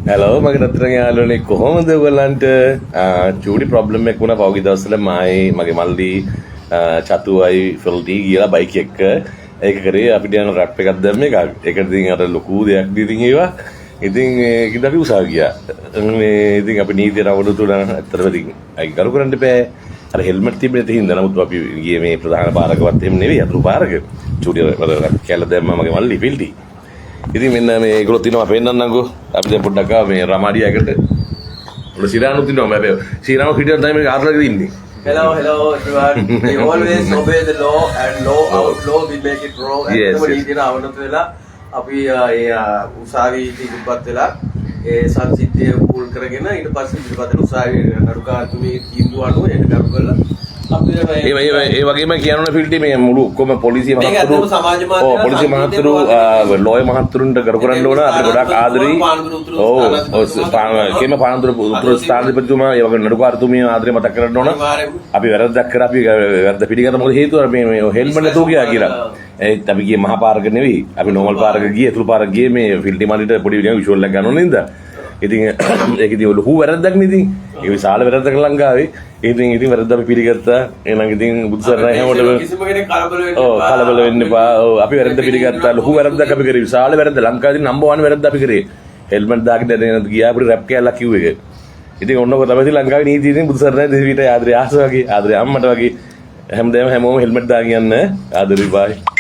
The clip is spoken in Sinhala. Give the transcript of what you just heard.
Hello, මගේ රත්තරන් යාළුවනේ කොහොමද ඔයගලන්ට චූටි ප්‍රොබ්ලම් එකක් වුණා පහුගිය දවස්වල මගේ මල්ලි චතුයි ෆිල්ටි ගියලා බයික් එක ඒක කරේ අපිට යන රැප් එකක් දැම්ම එකක් ඒකට ඉතින් අර ලොකු දෙයක් ඉතින් ඒවා ඉතින් ඒකද අපි උසාව ගියා මේ ඉතින් අපි නීතිය රවුඩු තුන ඇත්තටම ඉතින් අයි කරු කරන්න බෑ අර හෙල්මට් තිබෙන්නේ තින්ද නමුත් අපි ගියේ මේ ප්‍රධාන පාරකවත් එහෙම නෙවෙයි අතුරු පාරක චූටි කැල දැම්මා මගේ මල්ලි ෆිල්ටි ඉතින් මෙන්න මේ ඒගොල්ලෝ තිනවා පෙන්නන්නම්කෝ අපි දැන් පොඩ්ඩක් ආව මේ රමාඩියකට උඩ සිරානුත් ඉන්නවා මම සිරානු හිටියන් තමයි මේක ආරලක ඉන්නේ Hello everyone. We always obey the law and law outlaw we make it wrong. Yes, and නීතියට අවනත වෙලා අපි ඒ උසාවි ඉදිරිපත් වෙලා ඒ සංසිද්ධිය පුල් කරගෙන ඊට පස්සේ ඉදිරිපත් උසාවි නඩුකාරතුමේ තීන්දුව අනුව ඒක කරු කරලා ඒ වගේම කියන්න ෆිල්ටි මේ මුළු ඔක්කොම පොලිසිය මහත්තුරු පොලිසිය මහත්තුරු ලෝය මහත්තුරුන්ට කරු කරන්න ඕන අද ගොඩක් ආදරෙයි කේම පානදුර උතුරු ස්ථානාධිපතිතුමා ඒ වගේ නඩුකාරතුමිය ආදරේ මතක් කරන්න ඕන අපි වැරද්දක් කරා අපි වැරද්ද පිළිගන්න මොකද හේතුව මේ හෙල්මට් නැතුව ගියා කියලා ඒත් අපි ගියේ මහා පාරක නෙවෙයි අපි නෝමල් පාරක ගියේ අතුරු පාරක ගියේ මේ ෆිල්ටි මල්ලිට පොඩි විෂුවල් එකක් ගන්න ඕන නේද ඉතින් ඒක ඉතින් ලොකු වැරද්දක් නේ ඉතින් ඒ විශාල වැරද්දක් ලංකාවේ ඉතින් වැරද්ද අපි පිළිගත්තා එහෙනම් ඉතින් බුදුසරණයි හැමෝටම කිසිම කෙනෙක් කලබල වෙන්න එපා අපි වැරද්ද පිළිගත්තා ලොකු වැරද්දක් අපි කරේ විශාල වැරද්ද ලංකාවේ නම්බර් 1 වැරද්ද අපි කරේ හෙල්මට් දාගෙන දැනෙන ගියා අපිට රැප් කෑල්ලක් කිව්ව එක ඉතින් ඔන්නක තමයි ලංකාවේ නීතිය ඉතින් බුදුසරණයි දෙවිට ආදරේ ආස වගේ ආදරේ අම්මට වගේ හැමෝම හෙල්මට් දාගෙන යන්න ආදරේ බයි